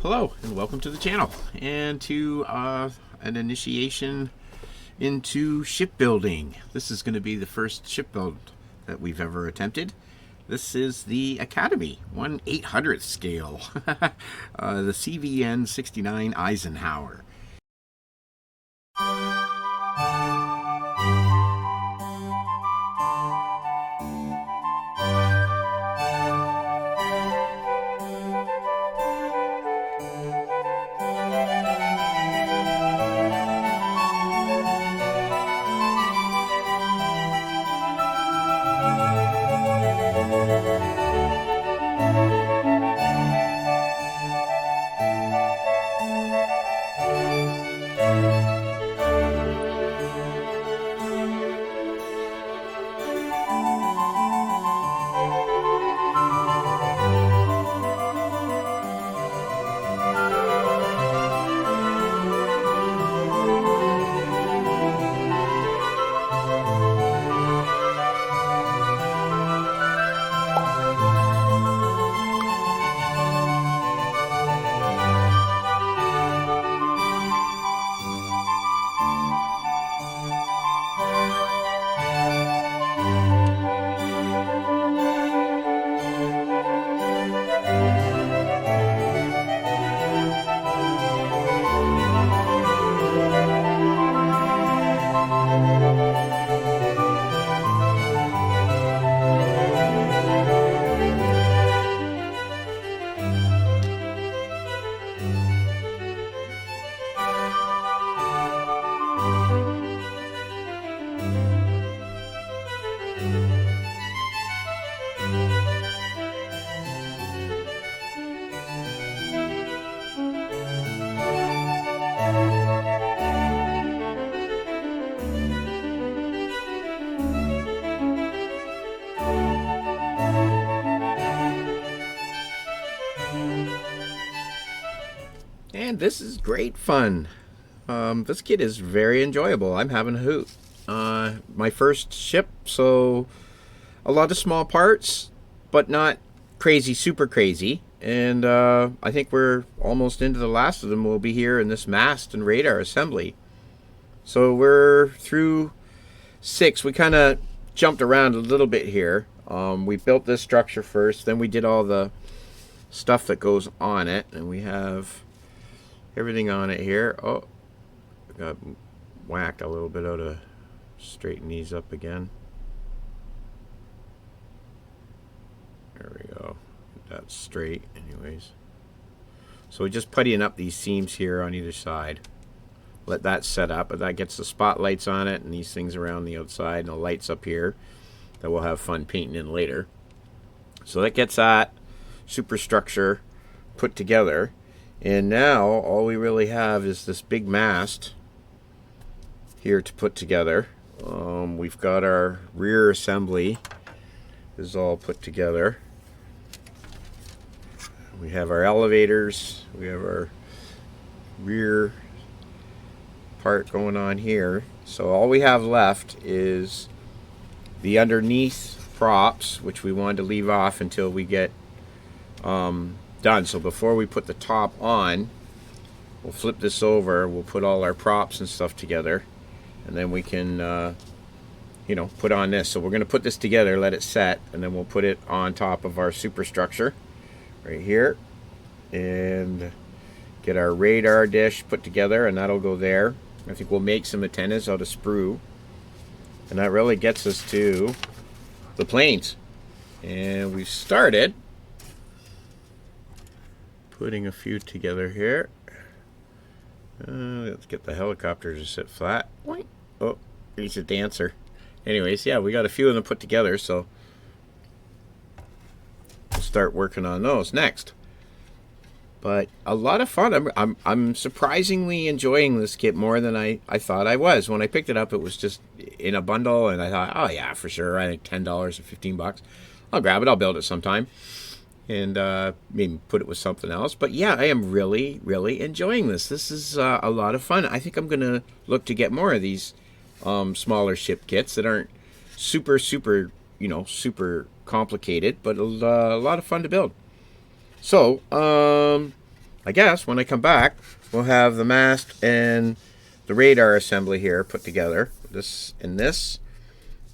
Hello and welcome to the channel and to an initiation into shipbuilding. This is going to be the first shipbuild that we've ever attempted. This is the Academy 1/800th scale, the CVN 69 Eisenhower. And this is great fun. This kit is very enjoyable. I'm having a hoot. My first ship, so a lot of small parts, but not crazy, super crazy. And I think we're almost into the last of them. We'll be here in this mast and radar assembly. So we're through 6. We kind of jumped around a little bit here. We built this structure first, then we did all the stuff that goes on it, and we have everything on it here. Oh, got whacked a little bit out of straighten these up again. There we go. Get that straight anyways. So we're just puttying up these seams here on either side. Let that set up, but that gets the spotlights on it and these things around the outside and the lights up here that we'll have fun painting in later. So that gets that superstructure put together. And now all we really have is this big mast here to put together. We've got our rear assembly is all put together. We have our elevators. We have our rear part going on here. So all we have left is the underneath props, which we wanted to leave off until we get done. So before we put the top on, we'll flip this over, we'll put all our props and stuff together, and then we can put on this. So we're going to put this together, let it set, and then we'll put it on top of our superstructure right here and get our radar dish put together, and that'll go there. I think we'll make some antennas out of sprue, and that really gets us to the planes. And we've started putting a few together here. Let's get the helicopter to sit flat. Oh, he's a dancer. Anyways, yeah, we got a few of them put together, so we'll start working on those next. But a lot of fun. I'm surprisingly enjoying this kit more than I thought I was. When I picked it up, it was just in a bundle, and I thought, oh yeah, for sure. I think $10 or $15. I'll grab it. I'll build it sometime. And maybe put it with something else. But yeah, I am really, really enjoying this. This is a lot of fun. I think I'm going to look to get more of these smaller ship kits that aren't super, super super complicated, but a lot of fun to build. So, I guess when I come back, we'll have the mast and the radar assembly here put together. This and this.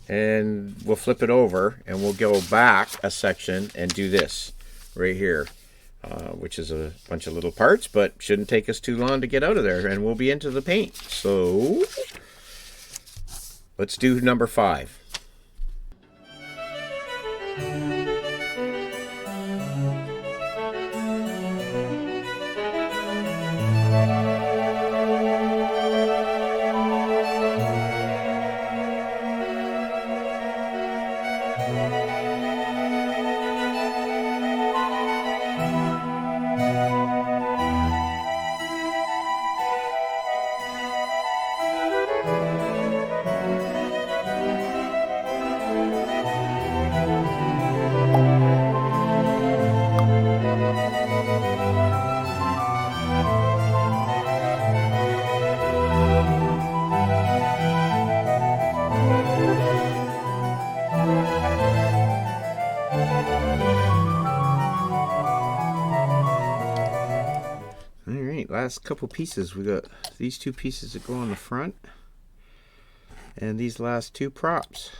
And we'll flip it over and we'll go back a section and do this right here. Which is a bunch of little parts, but shouldn't take us too long to get out of there, and we'll be into the paint. So let's do number 5. Last couple pieces, we got these 2 pieces that go on the front and these last 2 props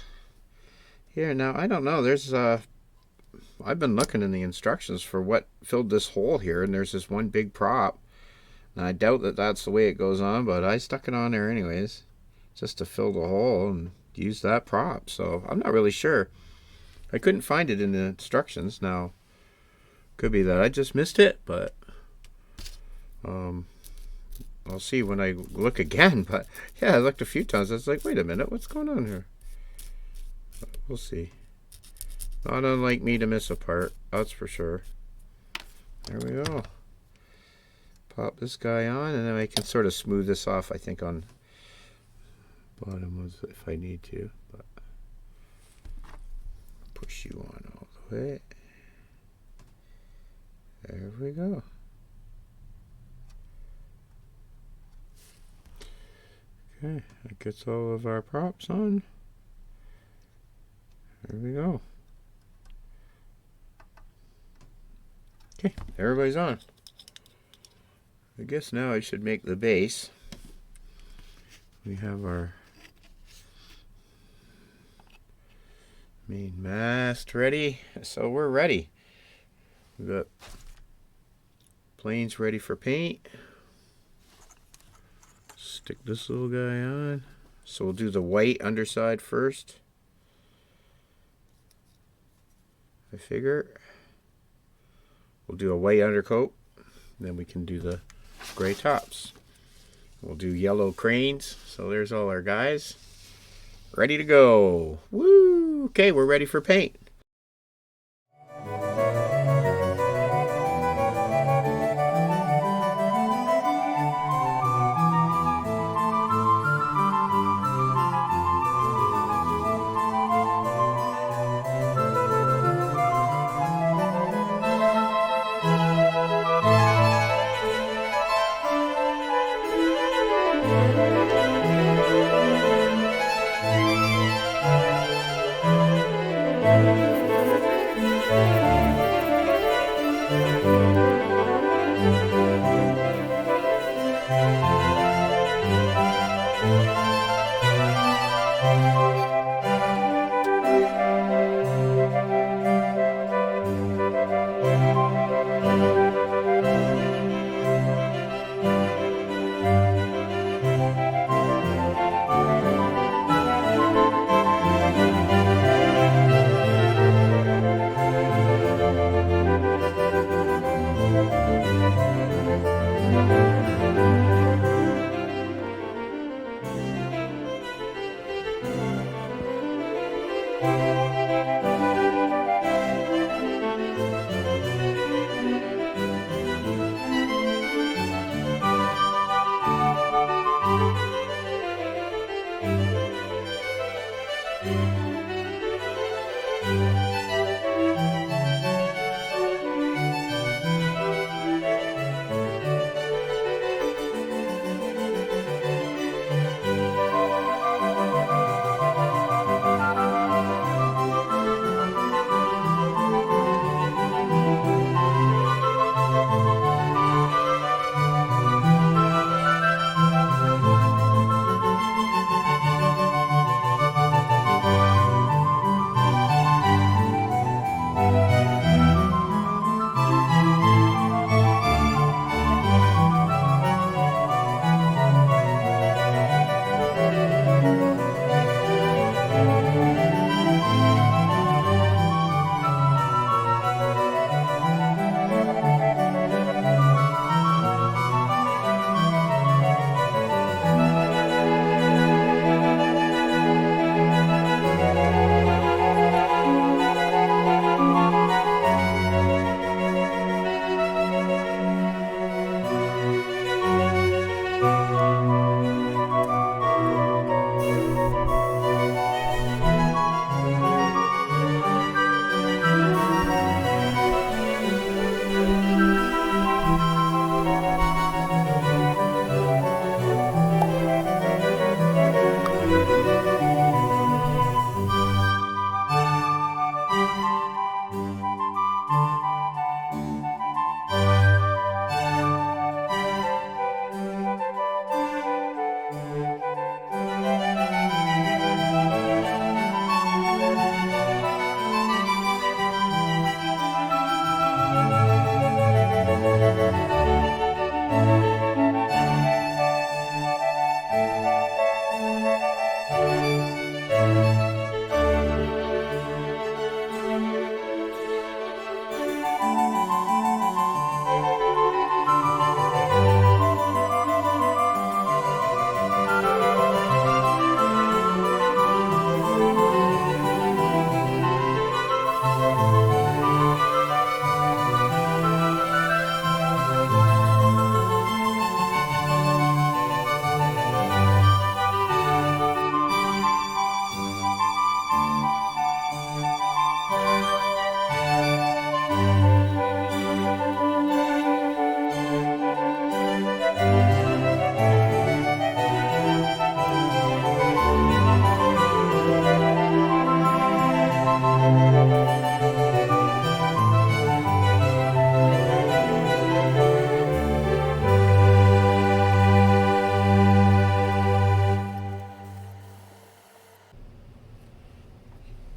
here. Now I don't know, there's I've been looking in the instructions for what filled this hole here, and there's this one big prop, and I doubt that that's the way it goes on, but I stuck it on there anyways just to fill the hole and use that prop. So I'm not really sure, I couldn't find it in the instructions. Now could be that I just missed it, but I'll see when I look again. But yeah, I looked a few times. I was like, wait a minute, what's going on here? But we'll see. Not unlike me to miss a part, that's for sure. There we go. Pop this guy on, and then I can sort of smooth this off, I think, on bottom if I need to. But push you on all the way. There we go. Okay, that gets all of our props on. There we go. Okay, everybody's on. I guess now I should make the base. We have our main mast ready, so we're ready. We've got planes ready for paint. Stick this little guy on. So we'll do the white underside first, I figure. We'll do a white undercoat, then we can do the gray tops. We'll do yellow cranes. So there's all our guys ready to go. Woo! Okay, we're ready for paint.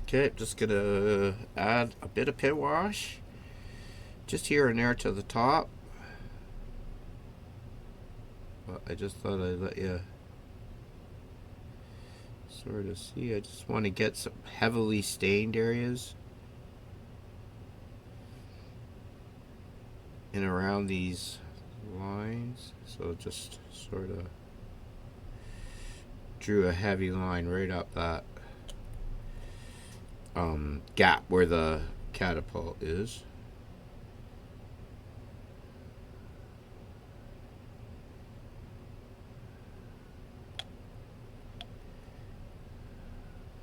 Okay, just gonna add a bit of pit wash just here and there to the top. But I just thought I'd let you sort of see. I just want to get some heavily stained areas in around these lines. So just sort of drew a heavy line right up that gap where the catapult is.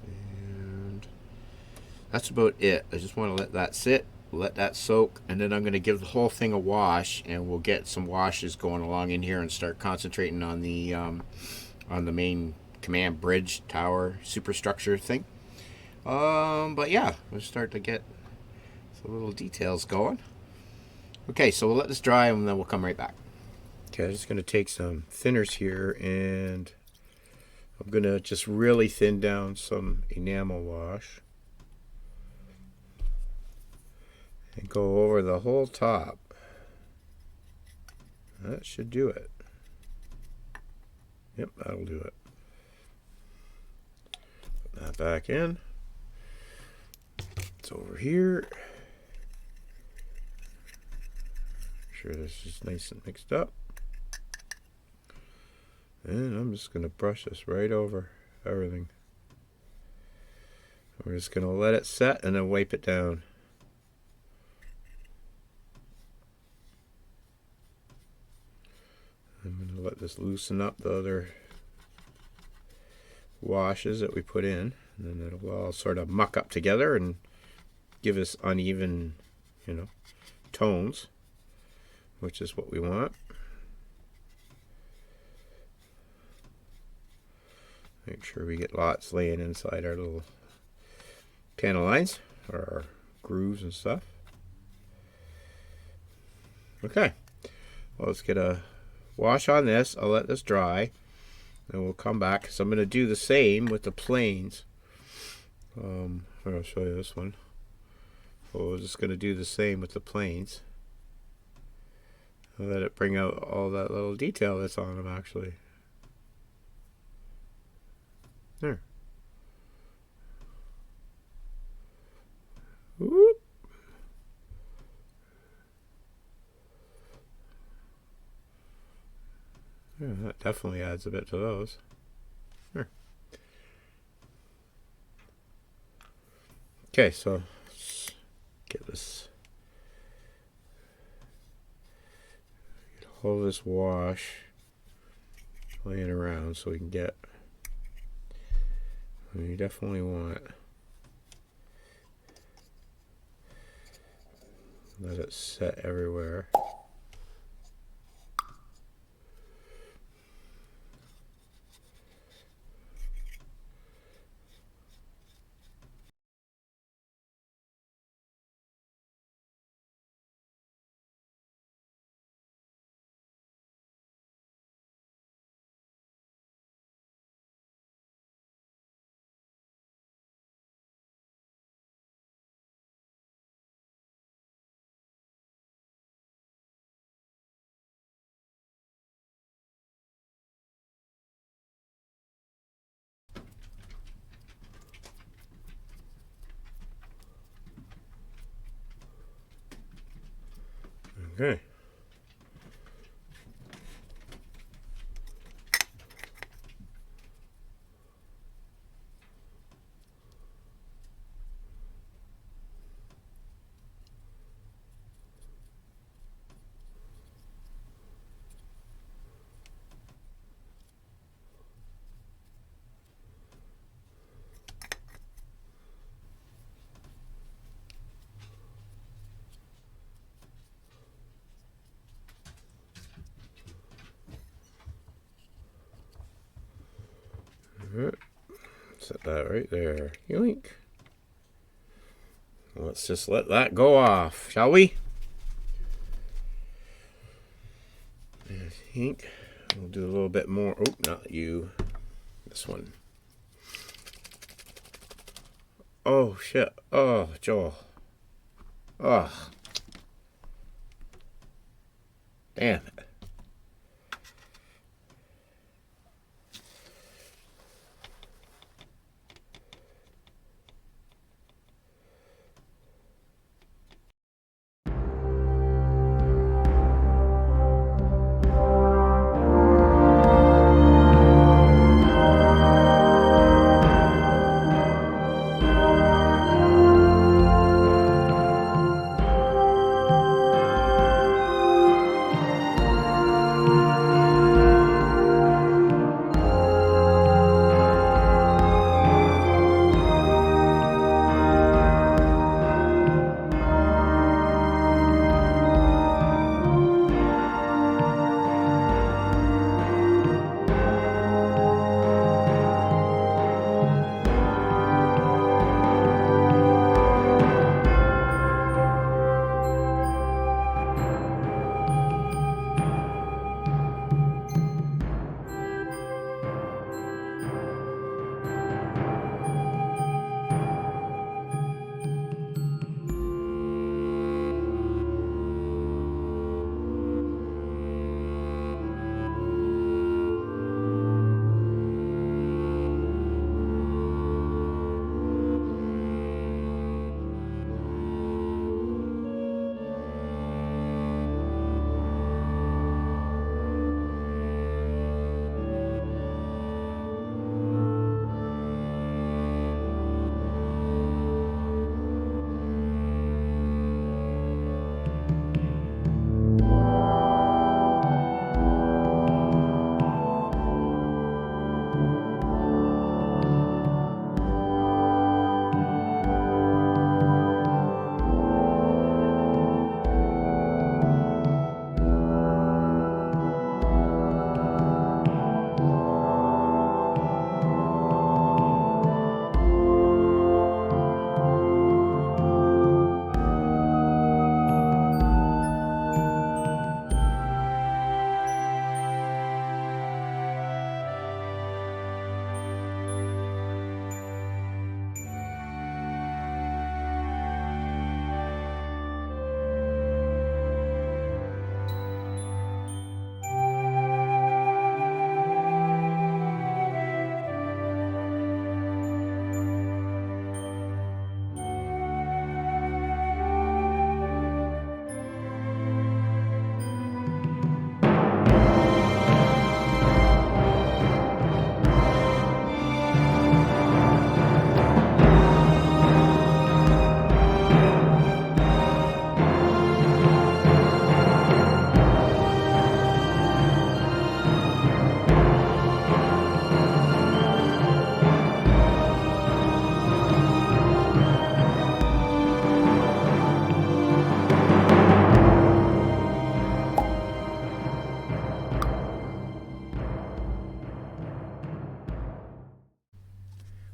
And that's about it. I just want to let that sit, let that soak, and then I'm going to give the whole thing a wash, and we'll get some washes going along in here and start concentrating on the main command bridge tower superstructure thing. But yeah, we'll start to get some little details going. Okay, so we'll let this dry and then we'll come right back. Okay, I'm just going to take some thinners here and I'm going to just really thin down some enamel wash and go over the whole top. That should do it. Yep, that'll do it. Put that back in. It's over here. Make sure this is nice and mixed up. And I'm just going to brush this right over everything. We're just going to let it set and then wipe it down. I'm going to let this loosen up the other washes that we put in. And then it'll all sort of muck up together and give us uneven, tones, which is what we want. Make sure we get lots laying inside our little panel lines or our grooves and stuff. Okay, well, let's get a wash on this. I'll let this dry and we'll come back. So I'm going to do the same with the planes. I'll show you this one. We're just going to do the same with the planes. I'll let it bring out all that little detail that's on them actually. There. Whoop. Yeah, that definitely adds a bit to those. There. Okay, so let's get this. Get all this wash laying around so we can get. You definitely want let it set everywhere. Okay. Alright. Set that right there. Yoink. Let's just let that go off, shall we? I think we'll do a little bit more. Oh, not you. This one. Oh shit. Oh, Joel. Oh, damn it.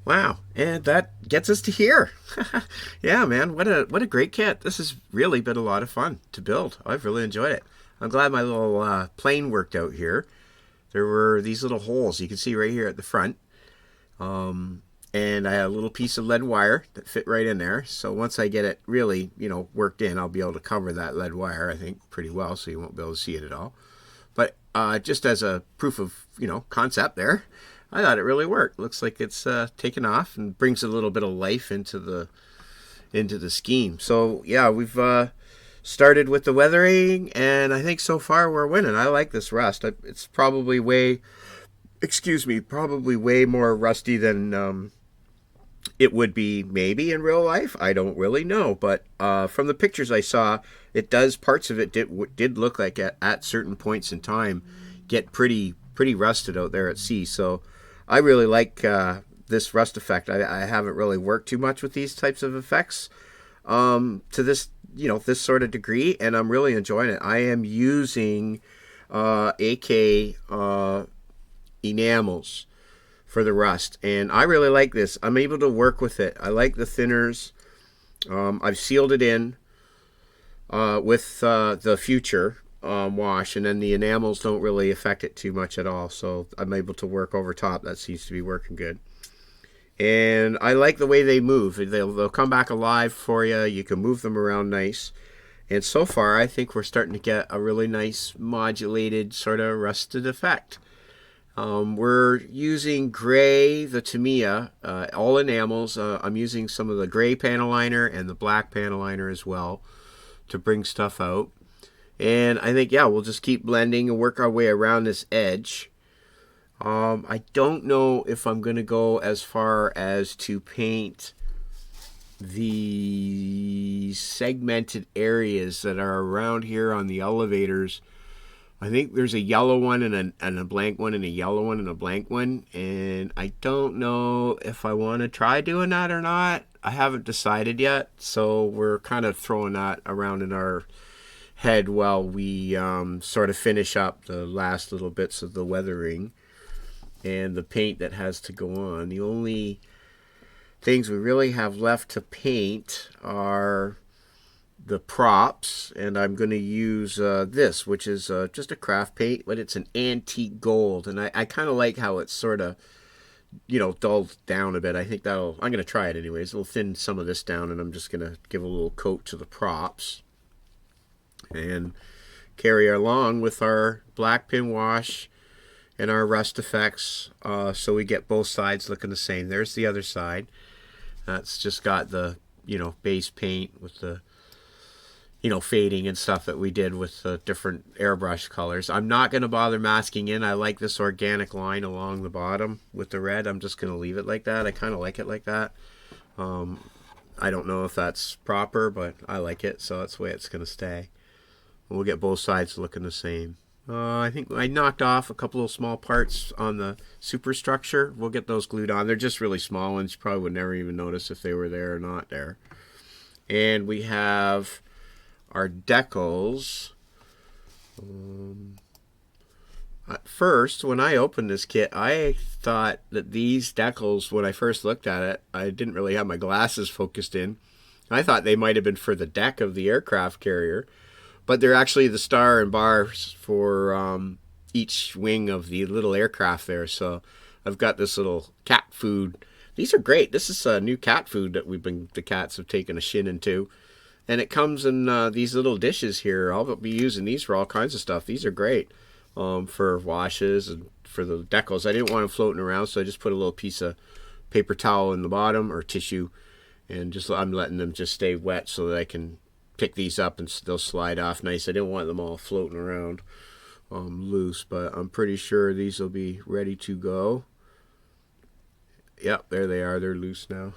Wow, and that gets us to here. Yeah, man, what a great kit. This has really been a lot of fun to build. I've really enjoyed it. I'm glad my little plane worked out here. There were these little holes you can see right here at the front, and I had a little piece of lead wire that fit right in there. So once I get it really, worked in, I'll be able to cover that lead wire, I think, pretty well, so you won't be able to see it at all. But just as a proof of concept there, I thought it really worked. Looks like it's taken off and brings a little bit of life into the scheme. So yeah, we've started with the weathering, and I think so far we're winning. I like this rust. It's probably probably way more rusty than it would be maybe in real life. I don't really know, but from the pictures I saw, parts of it did look like at certain points in time get pretty rusted out there at sea. So I really like this rust effect. I haven't really worked too much with these types of effects to this sort of degree, and I'm really enjoying it. I am using AK enamels for the rust, and I really like this. I'm able to work with it. I like the thinners. I've sealed it in with the future wash, and then the enamels don't really affect it too much at all, so I'm able to work over top. That seems to be working good. And I like the way they move. They'll come back alive for you. You can move them around nice. And so far, I think we're starting to get a really nice modulated sort of rusted effect. We're using gray, the Tamiya, all enamels. I'm using some of the gray panel liner and the black panel liner as well to bring stuff out. And I think, yeah, we'll just keep blending and work our way around this edge. I don't know if I'm going to go as far as to paint the segmented areas that are around here on the elevators. I think there's a yellow one and a blank one and a yellow one and a blank one. And I don't know if I want to try doing that or not. I haven't decided yet. So we're kind of throwing that around in our head while we sort of finish up the last little bits of the weathering and the paint that has to go on. The only things we really have left to paint are the props, and I'm going to use this, which is just a craft paint, but it's an antique gold, and I kind of like how it's sort of, dulled down a bit. I think I'm going to try it anyways. It'll thin some of this down, and I'm just going to give a little coat to the props and carry along with our black pin wash and our rust effects, so we get both sides looking the same. There's the other side. That's just got the, base paint with the, fading and stuff that we did with the different airbrush colors. I'm not going to bother masking in. I like this organic line along the bottom with the red. I'm just going to leave it like that. I kind of like it like that. I don't know if that's proper, but I like it, so that's the way it's going to stay. We'll get both sides looking the same. I think I knocked off a couple of small parts on the superstructure. We'll get those glued on. They're just really small ones. You probably would never even notice if they were there or not there. And we have our decals. At first, when I opened this kit, I thought that these decals, when I first looked at it, I didn't really have my glasses focused in. I thought they might have been for the deck of the aircraft carrier. But they're actually the star and bars for each wing of the little aircraft there. So I've got this little cat food. These are great. This is a new cat food that the cats have taken a shin into. And it comes in these little dishes here. I'll be using these for all kinds of stuff. These are great for washes and for the decals. I didn't want them floating around, so I just put a little piece of paper towel in the bottom or tissue. And I'm letting them just stay wet so that I can pick these up and they'll slide off nice. I didn't want them all floating around loose, but I'm pretty sure these will be ready to go. Yep, there they are. They're loose now.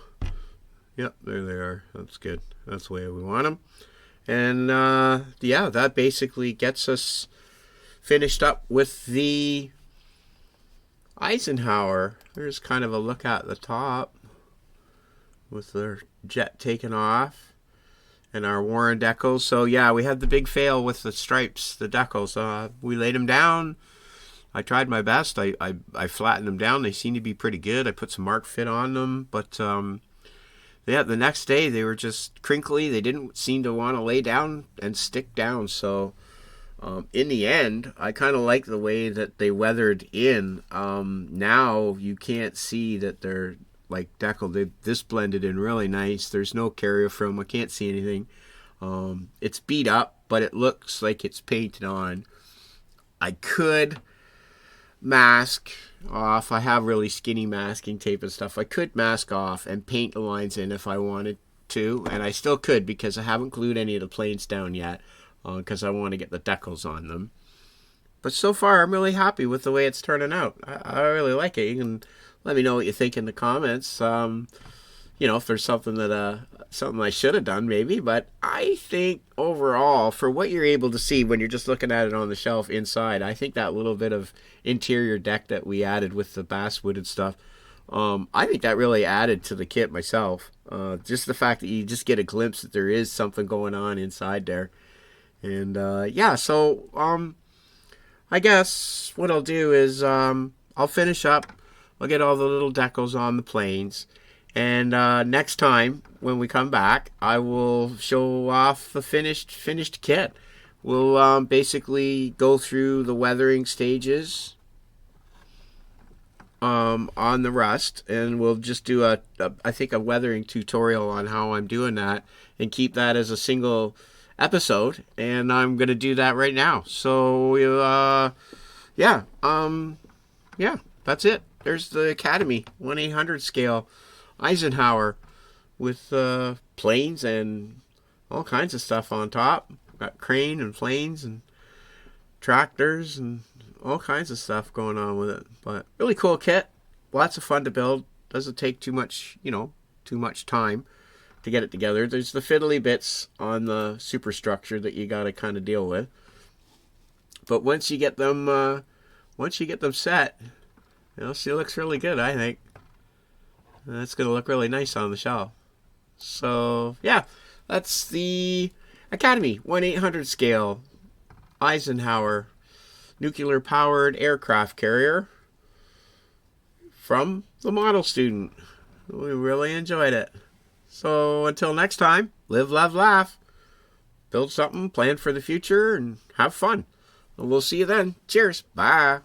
Yep, there they are. That's good. That's the way we want them. And yeah, that basically gets us finished up with the Eisenhower. There's kind of a look at the top with their jet taken off. And our Warren decals. So yeah, we had the big fail with the stripes, the decals. We laid them down. I tried my best. I flattened them down. They seemed to be pretty good. I put some Mark Fit on them. But yeah, the next day they were just crinkly. They didn't seem to want to lay down and stick down. So in the end, I kind of like the way that they weathered in. Now you can't see that they're like decal. This blended in really nice. There's no carrier film. I can't see anything. It's beat up, but it looks like it's painted on. I could mask off. I have really skinny masking tape and stuff. I could mask off and paint the lines in if I wanted to, and I still could because I haven't glued any of the planes down yet because I want to get the decals on them. But so far, I'm really happy with the way it's turning out. I really like it. You can let me know what you think in the comments. If there's something I should have done maybe. But I think overall, for what you're able to see when you're just looking at it on the shelf inside, I think that little bit of interior deck that we added with the basswood and stuff, I think that really added to the kit myself. Just the fact that you just get a glimpse that there is something going on inside there. And yeah, so I guess what I'll do is I'll finish up. I'll get all the little decals on the planes. And next time when we come back, I will show off the finished kit. We'll basically go through the weathering stages. on the rest, and we'll just do I think a weathering tutorial on how I'm doing that, and keep that as a single episode. And I'm gonna do that right now. So yeah, yeah, that's it. There's the Academy 1-800 scale Eisenhower with planes and all kinds of stuff on top. Got crane and planes and tractors and all kinds of stuff going on with it. But really cool kit. Lots of fun to build. Doesn't take too much, too much time to get it together. There's the fiddly bits on the superstructure that you got to kind of deal with. But once you get them set, she looks really good, I think. That's going to look really nice on the shelf. So, yeah, that's the Academy 1-800 scale Eisenhower nuclear-powered aircraft carrier from the model student. We really enjoyed it. So until next time, live, love, laugh. Build something, plan for the future, and have fun. And we'll see you then. Cheers. Bye.